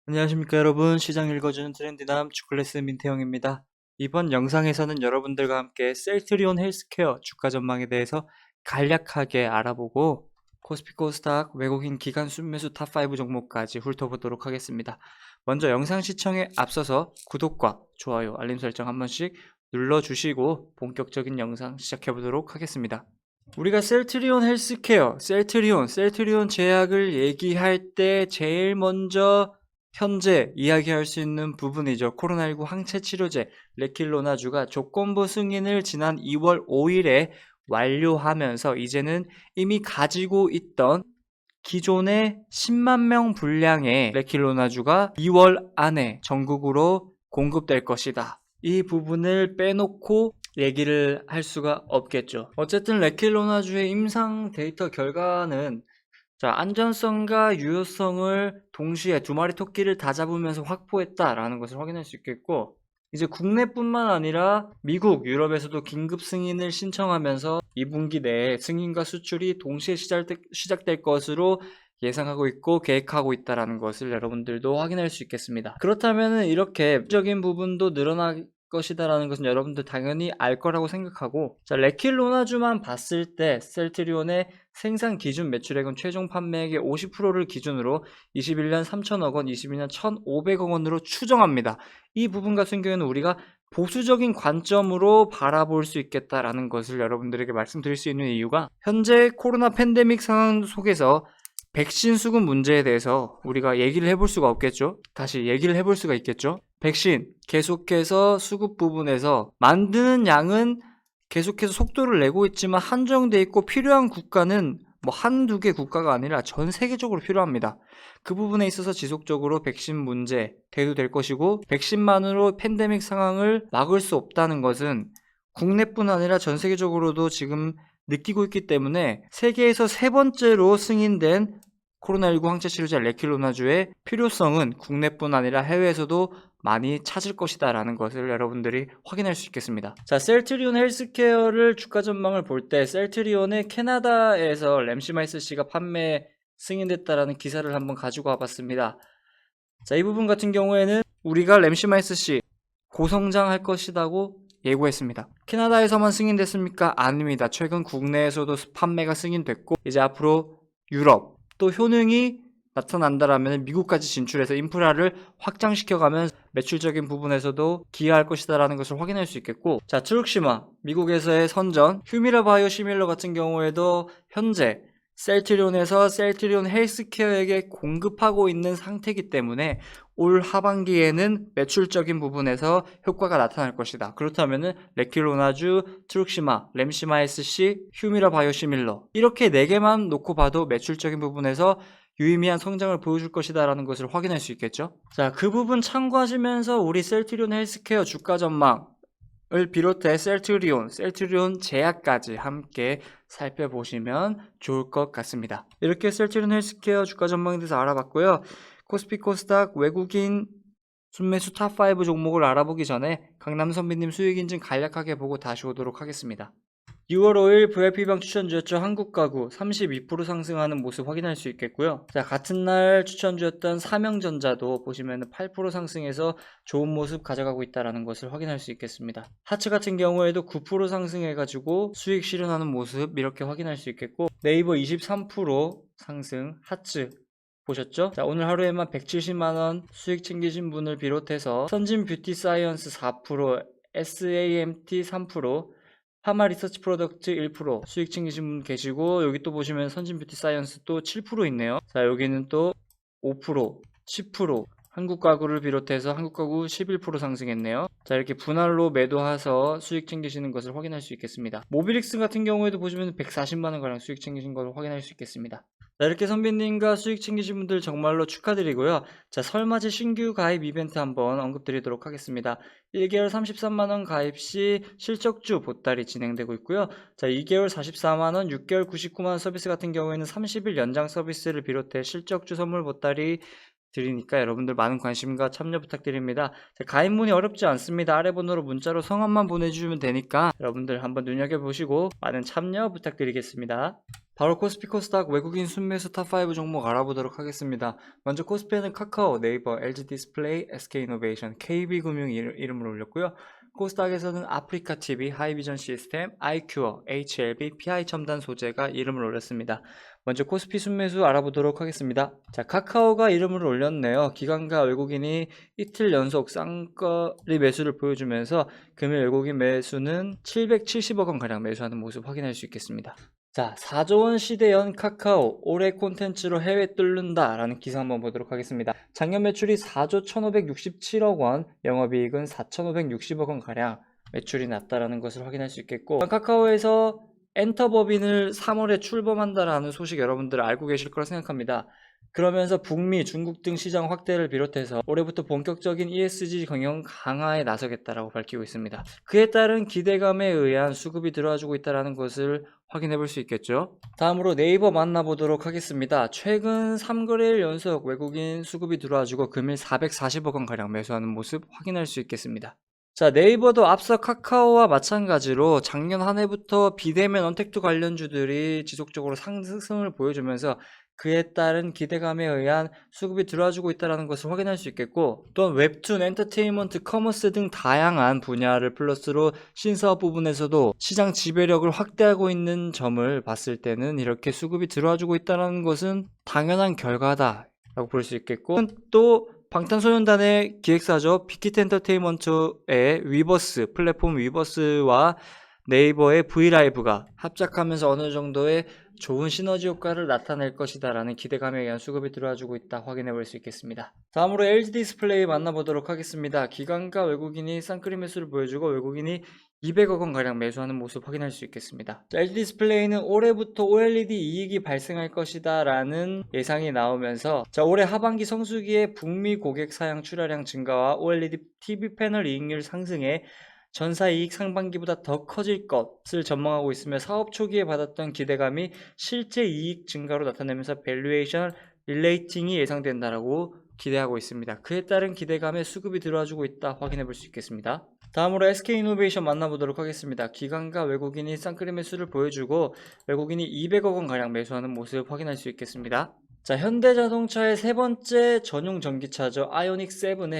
안녕하십니까 여러분. 시장 읽어주는 트렌디남 주클래스 민태형입니다. 이번 영상에서는 여러분들과 함께 셀트리온 헬스케어 주가 전망에 대해서 간략하게 알아보고 코스피 코스닥 외국인 기관 순매수 탑5 종목까지 훑어보도록 하겠습니다. 먼저 영상 시청에 앞서서 구독과 좋아요, 알림 설정 한 번씩 눌러주시고 본격적인 영상 시작해보도록 하겠습니다. 우리가 셀트리온 헬스케어, 셀트리온 제약을 얘기할 때 제일 먼저 현재 이야기할 수 있는 부분이죠. 코로나19 항체 치료제 레킬로나주가 조건부 승인을 지난 2월 5일에 완료하면서 이제는 이미 가지고 있던 기존의 10만 명 분량의 레킬로나주가 2월 안에 전국으로 공급될 것이다. 이 부분을 빼놓고 얘기를 할 수가 없겠죠. 어쨌든 레킬로나주의 임상 데이터 결과는 안전성과 유효성을 동시에 두 마리 토끼를 다 잡으면서 확보했다라는 것을 확인할 수 있겠고, 이제 국내뿐만 아니라 미국, 유럽에서도 긴급 승인을 신청하면서 2분기 내에 승인과 수출이 동시에 시작될 것으로 예상하고 있고 계획하고 있다는 것을 여러분들도 확인할 수 있겠습니다. 그렇다면 이렇게 적인 부분도 늘어날 것이다라는 것은 여러분들 당연히 알 거라고 생각하고, 레킬로나주만 봤을 때 셀트리온의 생산 기준 매출액은 최종 판매액의 50%를 기준으로 21년 3천억 원, 22년 1,500억 원으로 추정합니다. 이 부분 같은 경우에는 우리가 보수적인 관점으로 바라볼 수 있겠다라는 것을 여러분들에게 말씀드릴 수 있는 이유가, 현재 코로나 팬데믹 상황 속에서 백신 수급 문제에 대해서 우리가 얘기를 해볼 수가 없겠죠. 다시 얘기를 해볼 수가 있겠죠. 백신 계속해서 수급 부분에서 만드는 양은 계속해서 속도를 내고 있지만 한정돼 있고, 필요한 국가는 한두 개 국가가 아니라 전 세계적으로 필요합니다. 그 부분에 있어서 지속적으로 백신 문제 대두될 것이고, 백신만으로 팬데믹 상황을 막을 수 없다는 것은 국내뿐 아니라 전 세계적으로도 지금 느끼고 있기 때문에, 세계에서 세 번째로 승인된 코로나19 항체 치료제 레킬로나주의 필요성은 국내뿐 아니라 해외에서도 많이 찾을 것이다 라는 것을 여러분들이 확인할 수 있겠습니다. 셀트리온 헬스케어를 주가 전망을 볼 때 셀트리온의 캐나다에서 램시마이스C가 판매 승인됐다라는 기사를 한번 가지고 와봤습니다. 이 부분 같은 경우에는 우리가 램시마이스C 고성장할 것이라고 예고했습니다. 캐나다에서만 승인됐습니까? 아닙니다. 최근 국내에서도 판매가 승인됐고, 이제 앞으로 유럽 또 효능이 나타난다라면 미국까지 진출해서 인프라를 확장시켜가면 매출적인 부분에서도 기여할 것이다라는 것을 확인할 수 있겠고, 트룩시마 미국에서의 선전 휴미라 바이오 시밀러 같은 경우에도 현재 셀트리온에서 셀트리온 헬스케어에게 공급하고 있는 상태이기 때문에 올 하반기에는 매출적인 부분에서 효과가 나타날 것이다. 그렇다면은 레킬로나주, 트룩시마, 램시마이스C, 휴미라 바이오시밀러 이렇게 4개만 놓고 봐도 매출적인 부분에서 유의미한 성장을 보여줄 것이다 라는 것을 확인할 수 있겠죠. 그 부분 참고하시면서 우리 셀트리온 헬스케어 주가 전망을 비롯해 셀트리온 제약까지 함께 살펴보시면 좋을 것 같습니다. 이렇게 셀트리온 헬스케어 주가 전망에 대해서 알아봤고요. 코스피 코스닥 외국인 순매수 탑5 종목을 알아보기 전에 강남 선배님 수익 인증 간략하게 보고 다시 오도록 하겠습니다. 6월 5일 VIP방 추천주였죠. 한국가구 32% 상승하는 모습 확인할 수 있겠고요. 같은 날 추천주였던 삼형전자도 보시면 8% 상승해서 좋은 모습 가져가고 있다는 것을 확인할 수 있겠습니다. 하츠 같은 경우에도 9% 상승해가지고 수익 실현하는 모습 이렇게 확인할 수 있겠고, 네이버 23% 상승, 하츠 보셨죠? 오늘 하루에만 170만원 수익 챙기신 분을 비롯해서 선진 뷰티 사이언스 4%, SAMT 3%, 파마 리서치 프로덕트 1% 수익 챙기신 분 계시고, 여기 또 보시면 선진 뷰티 사이언스 또 7% 있네요. 여기는 또 5%, 10%, 한국 가구를 비롯해서 한국 가구 11% 상승했네요. 이렇게 분할로 매도해서 수익 챙기시는 것을 확인할 수 있겠습니다. 모빌릭스 같은 경우에도 보시면 140만원 가량 수익 챙기신 것을 확인할 수 있겠습니다. 이렇게 선배님과 수익 챙기신 분들 정말로 축하드리고요. 설맞이 신규 가입 이벤트 한번 언급드리도록 하겠습니다. 1개월 33만원 가입 시 실적주 보따리 진행되고 있고요. 2개월 44만원, 6개월 99만원 서비스 같은 경우에는 30일 연장 서비스를 비롯해 실적주 선물 보따리 드리니까 여러분들 많은 관심과 참여 부탁드립니다. 가입문이 어렵지 않습니다. 아래 번호로 문자로 성함만 보내주시면 되니까 여러분들 한번 눈여겨보시고 많은 참여 부탁드리겠습니다. 바로 코스피 코스닥 외국인 순매수 탑5 종목 알아보도록 하겠습니다. 먼저 코스피에는 카카오, 네이버, LG디스플레이, SK이노베이션, KB금융 이름을 올렸고요. 코스닥에서는 아프리카TV, 하이비전 시스템, 아이큐어, HLB, PI첨단 소재가 이름을 올렸습니다. 먼저 코스피 순매수 알아보도록 하겠습니다. 자, 카카오가 이름을 올렸네요. 기관과 외국인이 이틀 연속 쌍거리 매수를 보여주면서 금일 외국인 매수는 770억 원가량 매수하는 모습 확인할 수 있겠습니다. 자, 4조 원 시대연 카카오 올해 콘텐츠로 해외 뚫는다 라는 기사 한번 보도록 하겠습니다. 작년 매출이 4조 1567억 원, 영업이익은 4560억 원 가량 매출이 났다라는 것을 확인할 수 있겠고, 카카오에서 엔터법인을 3월에 출범한다라는 소식 여러분들 알고 계실 거라 생각합니다. 그러면서 북미, 중국 등 시장 확대를 비롯해서 올해부터 본격적인 ESG 경영 강화에 나서겠다라고 밝히고 있습니다. 그에 따른 기대감에 의한 수급이 들어와주고 있다는 것을 확인해 볼 수 있겠죠. 다음으로 네이버 만나보도록 하겠습니다. 최근 3거래일 연속 외국인 수급이 들어와주고 금일 440억 원가량 매수하는 모습 확인할 수 있겠습니다. 자, 네이버도 앞서 카카오와 마찬가지로 작년 한 해부터 비대면 언택트 관련주들이 지속적으로 상승을 보여주면서 그에 따른 기대감에 의한 수급이 들어와주고 있다는 것을 확인할 수 있겠고, 또한 웹툰, 엔터테인먼트, 커머스 등 다양한 분야를 플러스로 신사업 부분에서도 시장 지배력을 확대하고 있는 점을 봤을 때는 이렇게 수급이 들어와주고 있다는 것은 당연한 결과다라고 볼 수 있겠고, 또 방탄소년단의 기획사죠. 빅히트 엔터테인먼트의 위버스, 플랫폼 위버스와 네이버의 브이라이브가 합작하면서 어느 정도의 좋은 시너지 효과를 나타낼 것이다 라는 기대감에 의한 수급이 들어와주고 있다 확인해 볼 수 있겠습니다. 다음으로 LG디스플레이 만나보도록 하겠습니다. 기관과 외국인이 쌍끌이 매수를 보여주고 외국인이 200억 원가량 매수하는 모습 확인할 수 있겠습니다. LG디스플레이는 올해부터 OLED 이익이 발생할 것이다 라는 예상이 나오면서, 자, 올해 하반기 성수기에 북미 고객 사양 출하량 증가와 OLED TV 패널 이익률 상승에 전사이익 상반기보다 더 커질 것을 전망하고 있으며, 사업 초기에 받았던 기대감이 실제 이익 증가로 나타내면서 밸류에이션 릴레이팅이 예상된다라고 기대하고 있습니다. 그에 따른 기대감에 수급이 들어와주고 있다 확인해 볼 수 있겠습니다. 다음으로 SK이노베이션 만나보도록 하겠습니다. 기관과 외국인이 쌍끌이 매수를 보여주고 외국인이 200억 원가량 매수하는 모습 확인할 수 있겠습니다. 자, 현대자동차의 세 번째 전용 전기차죠. 아이오닉 7에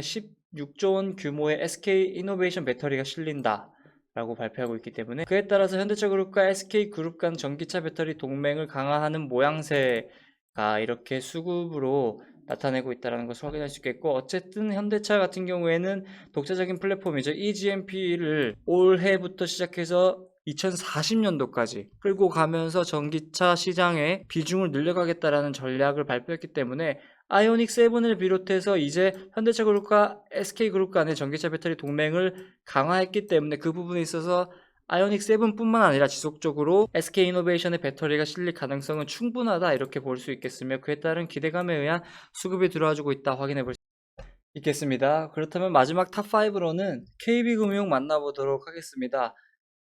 16조 원 규모의 SK이노베이션 배터리가 실린다 라고 발표하고 있기 때문에, 그에 따라서 현대차그룹과 SK그룹 간 전기차 배터리 동맹을 강화하는 모양새가 이렇게 수급으로 나타내고 있다는 것을 확인할 수 있겠고, 어쨌든 현대차 같은 경우에는 독자적인 플랫폼이죠. eGMP를 올해부터 시작해서 2040년도까지 끌고 가면서 전기차 시장의 비중을 늘려가겠다라는 전략을 발표했기 때문에, 아이오닉 7을 비롯해서 이제 현대차그룹과 SK그룹 간의 전기차 배터리 동맹을 강화했기 때문에 그 부분에 있어서 아이오닉 7뿐만 아니라 지속적으로 SK이노베이션의 배터리가 실릴 가능성은 충분하다 이렇게 볼 수 있겠으며, 그에 따른 기대감에 의한 수급이 들어와주고 있다 확인해 볼 수 있겠습니다. 그렇다면 마지막 탑5로는 KB금융 만나보도록 하겠습니다.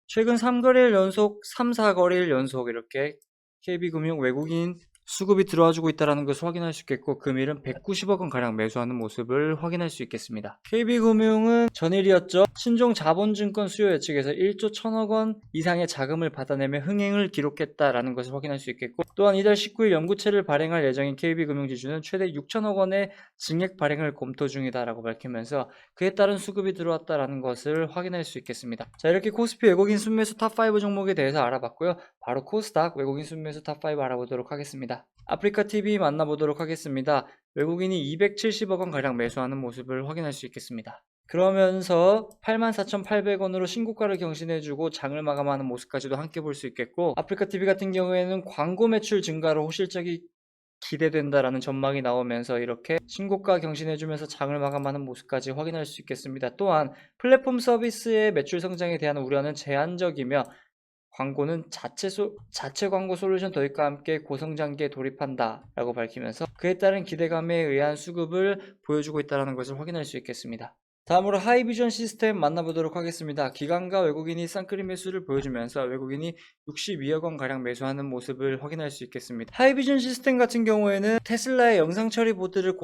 최근 3거래일 연속, 3, 4거래일 연속 이렇게 KB금융 외국인 수급이 들어와주고 있다는 것을 확인할 수 있겠고, 금일은 190억 원가량 매수하는 모습을 확인할 수 있겠습니다. KB금융은 전일이었죠. 신종 자본증권 수요 예측에서 1조 1000억 원 이상의 자금을 받아내며 흥행을 기록했다라는 것을 확인할 수 있겠고, 또한 이달 19일 연구체를 발행할 예정인 KB금융지주는 최대 6천억 원의 증액 발행을 검토 중이다라고 밝히면서 그에 따른 수급이 들어왔다라는 것을 확인할 수 있겠습니다. 자, 이렇게 코스피 외국인 순매수 탑5 종목에 대해서 알아봤고요. 바로 코스닥 외국인 순매수 탑5 알아보도록 하겠습니다. 아프리카TV 만나보도록 하겠습니다. 외국인이 270억 원가량 매수하는 모습을 확인할 수 있겠습니다. 그러면서 84,800원으로 신고가를 경신해주고 장을 마감하는 모습까지도 함께 볼 수 있겠고, 아프리카TV 같은 경우에는 광고 매출 증가로 호실적이 기대된다라는 전망이 나오면서 이렇게 신고가 경신해주면서 장을 마감하는 모습까지 확인할 수 있겠습니다. 또한 플랫폼 서비스의 매출 성장에 대한 우려는 제한적이며, 광고는 자체 광고 솔루션 도입과 함께 고성장기에 돌입한다 라고 밝히면서 그에 따른 기대감에 의한 수급을 보여주고 있다는 것을 확인할 수 있겠습니다. 다음으로 하이비전 시스템 만나보도록 하겠습니다. 기관과 외국인이 쌍끌이 매수를 보여주면서 외국인이 62억 원가량 매수하는 모습을 확인할 수 있겠습니다. 하이비전 시스템 같은 경우에는 테슬라의 영상 처리 보드를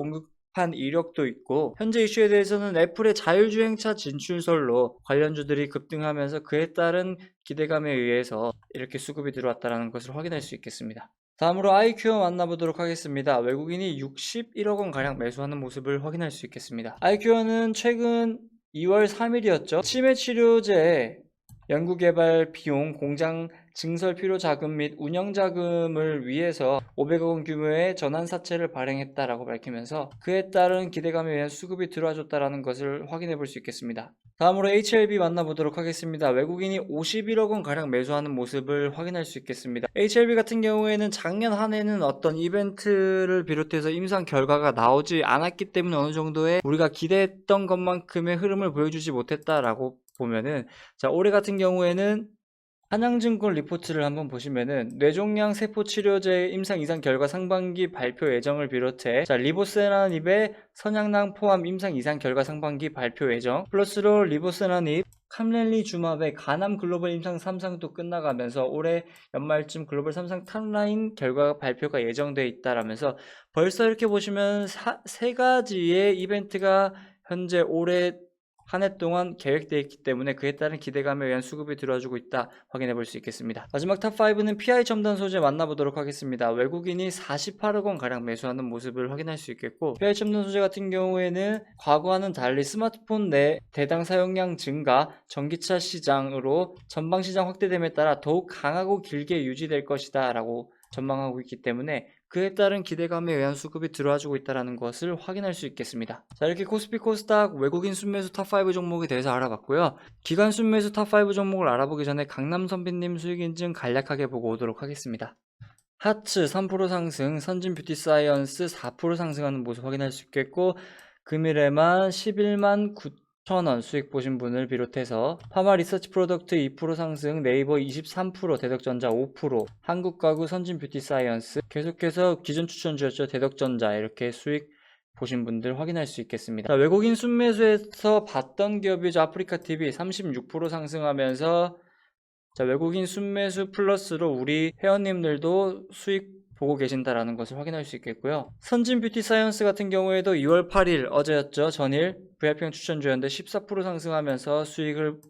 한 이력도 있고, 현재 이슈에 대해서는 애플의 자율주행차 진출설로 관련주들이 급등하면서 그에 따른 기대감에 의해서 이렇게 수급이 들어왔다는 것을 확인할 수 있겠습니다. 다음으로 아이큐어 만나보도록 하겠습니다. 외국인이 61억 원 가량 매수하는 모습을 확인할 수 있겠습니다. 아이큐어는 최근 2월 3일이었죠. 치매 치료제 연구개발 비용, 공장 증설 필요 자금 및 운영 자금을 위해서 500억 원 규모의 전환사채를 발행했다라고 밝히면서 그에 따른 기대감에 의한 수급이 들어와줬다라는 것을 확인해 볼 수 있겠습니다. 다음으로 HLB 만나보도록 하겠습니다. 외국인이 51억 원 가량 매수하는 모습을 확인할 수 있겠습니다. HLB 같은 경우에는 작년 한 해는 어떤 이벤트를 비롯해서 임상 결과가 나오지 않았기 때문에 어느 정도의 우리가 기대했던 것만큼의 흐름을 보여주지 못했다라고 보면은, 자, 올해 같은 경우에는 한양증권 리포트를 한번 보시면은 뇌종양 세포 치료제 임상 이상 결과 상반기 발표 예정을 비롯해, 자, 리보세라닙의 선양낭 포함 임상 이상 결과 상반기 발표 예정, 플러스로 리보세라닙 캄렐리주맙의 가남 글로벌 임상 3상도 끝나가면서 올해 연말쯤 글로벌 3상 탑라인 결과 발표가 예정되어 있다라면서, 벌써 이렇게 보시면 세 가지의 이벤트가 현재 올해 한 해 동안 계획되어 있기 때문에 그에 따른 기대감에 의한 수급이 들어와주고 있다 확인해 볼 수 있겠습니다. 마지막 탑5는 PI 첨단 소재 만나보도록 하겠습니다. 외국인이 48억 원 가량 매수하는 모습을 확인할 수 있겠고, PI 첨단 소재 같은 경우에는 과거와는 달리 스마트폰 내 대당 사용량 증가, 전기차 시장으로 전방 시장 확대됨에 따라 더욱 강하고 길게 유지될 것이다 라고 전망하고 있기 때문에 그에 따른 기대감에 의한 수급이 들어와주고 있다는 것을 확인할 수 있겠습니다. 자, 이렇게 코스피 코스닥 외국인 순매수 탑5 종목에 대해서 알아봤고요. 기관 순매수 탑5 종목을 알아보기 전에 강남선비님 수익인증 간략하게 보고 오도록 하겠습니다. 하츠 3% 상승, 선진뷰티사이언스 4% 상승하는 모습 확인할 수 있겠고, 금일에만 11만 9천원 수익 보신 분을 비롯해서 파마 리서치 프로덕트 2% 상승, 네이버 23%, 대덕전자 5%, 한국가구 선진뷰티사이언스 계속해서 기존 추천주였죠. 대덕전자 이렇게 수익 보신 분들 확인할 수 있겠습니다. 자, 외국인 순매수에서 봤던 기업이죠. 아프리카TV 36% 상승하면서, 자, 외국인 순매수 플러스로 우리 회원님들도 수익 보고 계신다라는 것을 확인할 수 있겠고요. 선진뷰티사이언스 같은 경우에도 2월 8일 어제였죠. 전일 VIP형 추천주였는데 14% 상승하면서 수익을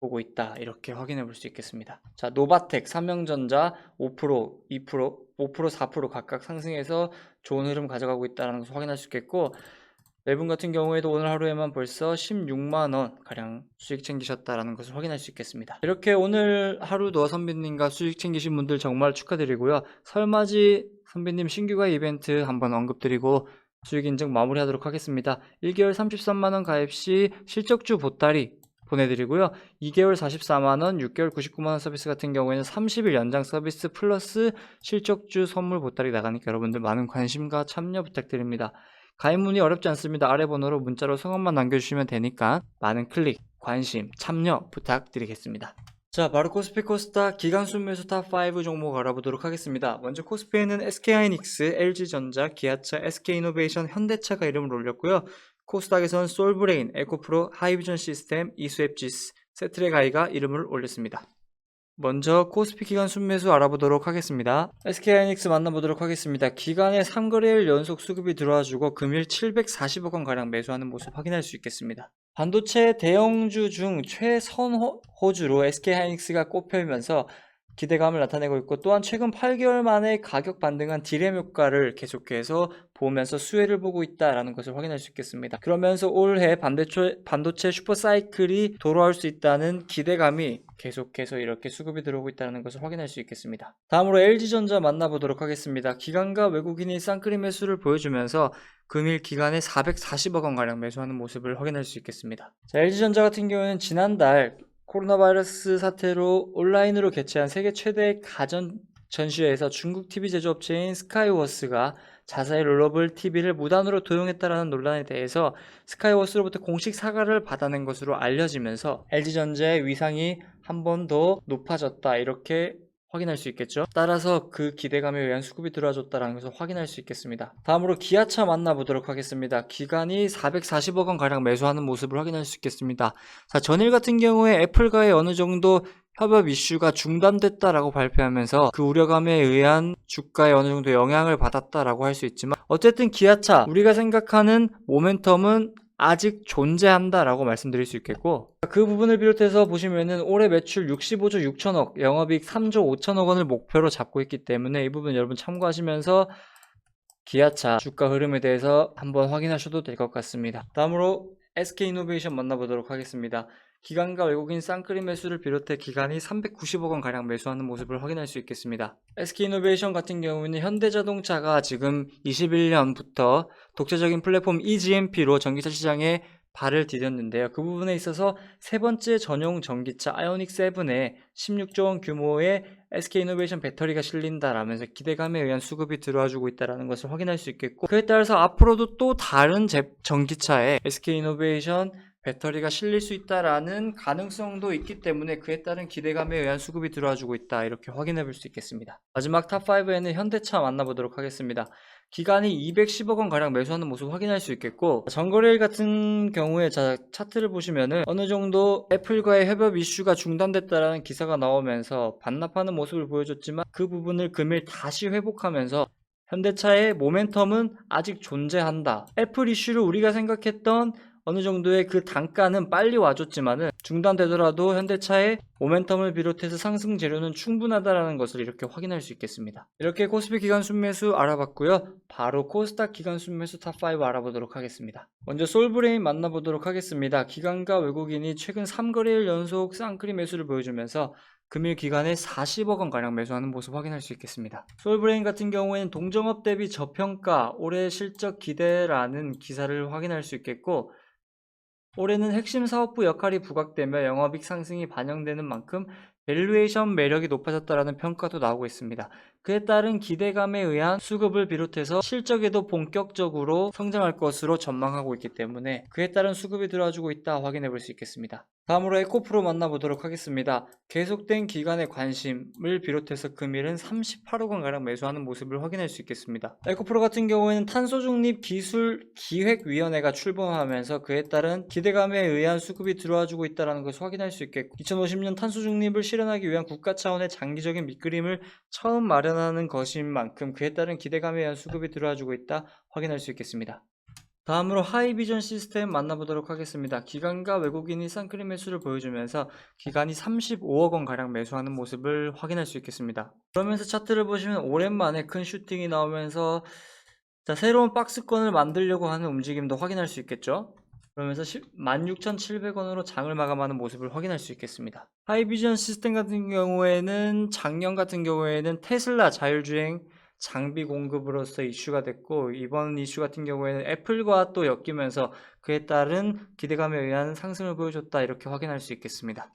보고 있다 이렇게 확인해 볼 수 있겠습니다. 자, 노바텍, 삼성전자 5%, 2%, 5%, 4% 각각 상승해서 좋은 흐름 가져가고 있다는 것을 확인할 수 있겠고, 네분 같은 경우에도 오늘 하루에만 벌써 16만원 가량 수익 챙기셨다라는 것을 확인할 수 있겠습니다. 이렇게 오늘 하루도 선비님과 수익 챙기신 분들 정말 축하드리고요. 설맞이 선비님 신규가 이벤트 한번 언급드리고 수익 인증 마무리하도록 하겠습니다. 1개월 33만원 가입 시 실적주 보따리 보내드리고요. 2개월 44만원, 6개월 99만원 서비스 같은 경우에는 30일 연장 서비스 플러스 실적주 선물 보따리 나가니까 여러분들 많은 관심과 참여 부탁드립니다. 가입 문의 어렵지 않습니다. 아래 번호로 문자로 성함만 남겨주시면 되니까 많은 클릭, 관심, 참여 부탁드리겠습니다. 자, 바로 코스피 코스닥 기간 순매수 탑5 종목 알아보도록 하겠습니다. 먼저 코스피에는 SK하이닉스, LG전자, 기아차, SK이노베이션, 현대차가 이름을 올렸고요. 코스닥에서는 솔브레인, 에코프로, 하이비전 시스템, 이수앱지스, 세트랙아이가 이름을 올렸습니다. 먼저 코스피 기간 순매수 알아보도록 하겠습니다. SK하이닉스 만나보도록 하겠습니다. 기간에 3거래일 연속 수급이 들어와주고 금일 740억 원 가량 매수하는 모습 확인할 수 있겠습니다. 반도체 대형주 중 최선호주로 SK하이닉스가 꼽혀면서 기대감을 나타내고 있고, 또한 최근 8개월 만에 가격 반등한 디램 효과를 계속해서 보면서 수혜를 보고 있다는 것을 확인할 수 있겠습니다. 그러면서 올해 반도체 슈퍼사이클이 돌아올 수 있다는 기대감이 계속해서 이렇게 수급이 들어오고 있다는 것을 확인할 수 있겠습니다. 다음으로 LG전자 만나보도록 하겠습니다. 기관과 외국인이 쌍끌이 매수를 보여주면서 금일 기간에 440억 원 가량 매수하는 모습을 확인할 수 있겠습니다. 자, LG전자 같은 경우에는 지난달 코로나 바이러스 사태로 온라인으로 개최한 세계 최대 가전 전시회에서 중국 TV 제조업체인 스카이워스가 자사의 롤러블 TV를 무단으로 도용했다라는 논란에 대해서 스카이워스로부터 공식 사과를 받아낸 것으로 알려지면서 LG전자의 위상이 한 번 더 높아졌다 이렇게 확인할 수 있겠죠. 따라서 그 기대감에 의한 수급이 들어와줬다는 것을 확인할 수 있겠습니다. 다음으로 기아차 만나보도록 하겠습니다. 기간이 440억 원 가량 매수하는 모습을 확인할 수 있겠습니다. 자, 전일 같은 경우에 애플과의 어느 정도 협업 이슈가 중단됐다라고 발표하면서 그 우려감에 의한 주가에 어느 정도 영향을 받았다라고 할 수 있지만, 어쨌든 기아차 우리가 생각하는 모멘텀은 아직 존재한다라고 말씀드릴 수 있겠고, 그 부분을 비롯해서 보시면은 올해 매출 65조 6천억, 영업이익 3조 5천억 원을 목표로 잡고 있기 때문에 이 부분 여러분 참고하시면서 기아차 주가 흐름에 대해서 한번 확인하셔도 될 것 같습니다. 다음으로 SK이노베이션 만나보도록 하겠습니다. 기관과 외국인 쌍끌이 매수를 비롯해 기관이 390억 원 가량 매수하는 모습을 확인할 수 있겠습니다. SK이노베이션 같은 경우에는 현대자동차가 지금 21년부터 독자적인 플랫폼 eGMP로 전기차 시장에 발을 디뎠는데요. 그 부분에 있어서 세 번째 전용 전기차 아이오닉 7에 16조 원 규모의 SK이노베이션 배터리가 실린다라면서 기대감에 의한 수급이 들어와주고 있다는 것을 확인할 수 있겠고, 그에 따라서 앞으로도 또 다른 전기차에 SK이노베이션 배터리가 실릴 수 있다라는 가능성도 있기 때문에 그에 따른 기대감에 의한 수급이 들어와주고 있다, 이렇게 확인해 볼 수 있겠습니다. 마지막 탑5에는 현대차 만나보도록 하겠습니다. 기간이 210억 원 가량 매수하는 모습 확인할 수 있겠고, 정거래일 같은 경우에 차트를 보시면은 어느 정도 애플과의 협업 이슈가 중단됐다라는 기사가 나오면서 반납하는 모습을 보여줬지만, 그 부분을 금일 다시 회복하면서 현대차의 모멘텀은 아직 존재한다. 애플 이슈를 우리가 생각했던 어느 정도의 그 단가는 빨리 와줬지만은 중단되더라도 현대차의 모멘텀을 비롯해서 상승 재료는 충분하다라는 것을 이렇게 확인할 수 있겠습니다. 이렇게 코스피 기간 순매수 알아봤고요. 바로 코스닥 기간 순매수 탑5 알아보도록 하겠습니다. 먼저 솔브레인 만나보도록 하겠습니다. 기관과 외국인이 최근 3거래일 연속 쌍끌이 매수를 보여주면서 금일 기간에 40억 원 가량 매수하는 모습 확인할 수 있겠습니다. 솔브레인 같은 경우에는 동종업 대비 저평가, 올해 실적 기대라는 기사를 확인할 수 있겠고, 올해는 핵심 사업부 역할이 부각되며 영업이익 상승이 반영되는 만큼 밸류에이션 매력이 높아졌다라는 평가도 나오고 있습니다. 그에 따른 기대감에 의한 수급을 비롯해서 실적에도 본격적으로 성장할 것으로 전망하고 있기 때문에 그에 따른 수급이 들어와주고 있다 확인해 볼 수 있겠습니다. 다음으로 에코프로 만나보도록 하겠습니다. 계속된 기간의 관심을 비롯해서 금일은 38억 원 가량 매수하는 모습을 확인할 수 있겠습니다. 에코프로 같은 경우에는 탄소중립 기술 기획위원회가 출범하면서 그에 따른 기대감에 의한 수급이 들어와주고 있다는 것을 확인할 수 있겠고, 2050년 탄소중립을 실현하기 위한 국가 차원의 장기적인 밑그림을 처음 마련하는 것인 만큼 그에 따른 기대감에 의한 수급이 들어와주고 있다 확인할 수 있겠습니다. 다음으로 하이비전 시스템 만나보도록 하겠습니다. 기관과 외국인이 쌍끌이 매수를 보여주면서 기관이 35억 원 가량 매수하는 모습을 확인할 수 있겠습니다. 그러면서 차트를 보시면 오랜만에 큰 슈팅이 나오면서 새로운 박스권을 만들려고 하는 움직임도 확인할 수 있겠죠. 그러면서 16,700원으로 장을 마감하는 모습을 확인할 수 있겠습니다. 하이비전 시스템 같은 경우에는 작년 같은 경우에는 테슬라 자율주행 장비 공급으로서 이슈가 됐고, 이번 이슈 같은 경우에는 애플과 또 엮이면서 그에 따른 기대감에 의한 상승을 보여줬다, 이렇게 확인할 수 있겠습니다.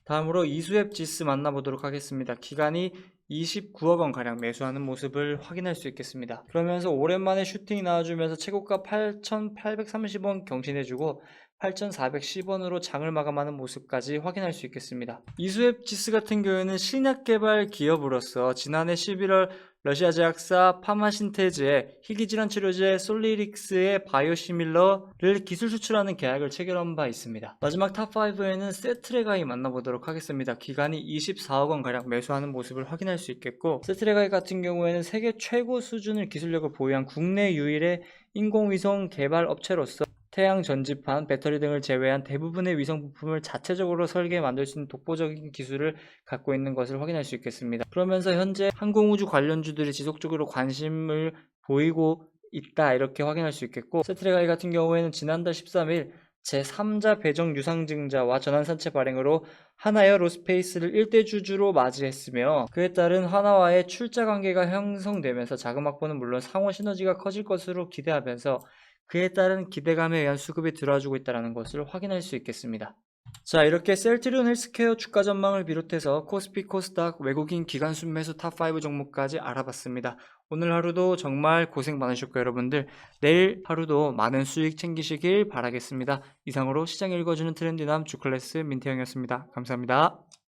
다음으로 이수앱 지스 만나보도록 하겠습니다. 기간이 29억 원 가량 매수하는 모습을 확인할 수 있겠습니다. 그러면서 오랜만에 슈팅이 나와주면서 최고가 8,830원 경신해주고 8,410원으로 장을 마감하는 모습까지 확인할 수 있겠습니다. 이수앱 지스 같은 경우에는 신약 개발 기업으로서 지난해 11월 러시아 제약사 파마신테즈의 희귀질환 치료제 솔리릭스의 바이오시밀러를 기술 수출하는 계약을 체결한 바 있습니다. 마지막 탑5에는 세트레가이 만나보도록 하겠습니다. 기간이 24억 원 가량 매수하는 모습을 확인할 수 있겠고, 세트레가이 같은 경우에는 세계 최고 수준의 기술력을 보유한 국내 유일의 인공위성 개발 업체로서 태양 전지판, 배터리 등을 제외한 대부분의 위성 부품을 자체적으로 설계 만들 수 있는 독보적인 기술을 갖고 있는 것을 확인할 수 있겠습니다. 그러면서 현재 항공우주 관련주들이 지속적으로 관심을 보이고 있다, 이렇게 확인할 수 있겠고, 세트레가이 같은 경우에는 지난달 13일 제3자 배정 유상증자와 전환산체 발행으로 하나에어로스페이스를 1대 주주로 맞이했으며, 그에 따른 하나와의 출자 관계가 형성되면서 자금 확보는 물론 상호 시너지가 커질 것으로 기대하면서 그에 따른 기대감에 의한 수급이 들어와주고 있다는 것을 확인할 수 있겠습니다. 자, 이렇게 셀트리온 헬스케어 주가 전망을 비롯해서 코스피 코스닥 외국인 기관 순매수 탑5 종목까지 알아봤습니다. 오늘 하루도 정말 고생 많으셨고 여러분들 내일 하루도 많은 수익 챙기시길 바라겠습니다. 이상으로 시장 읽어주는 트렌디남 주클래스 민태형이었습니다. 감사합니다.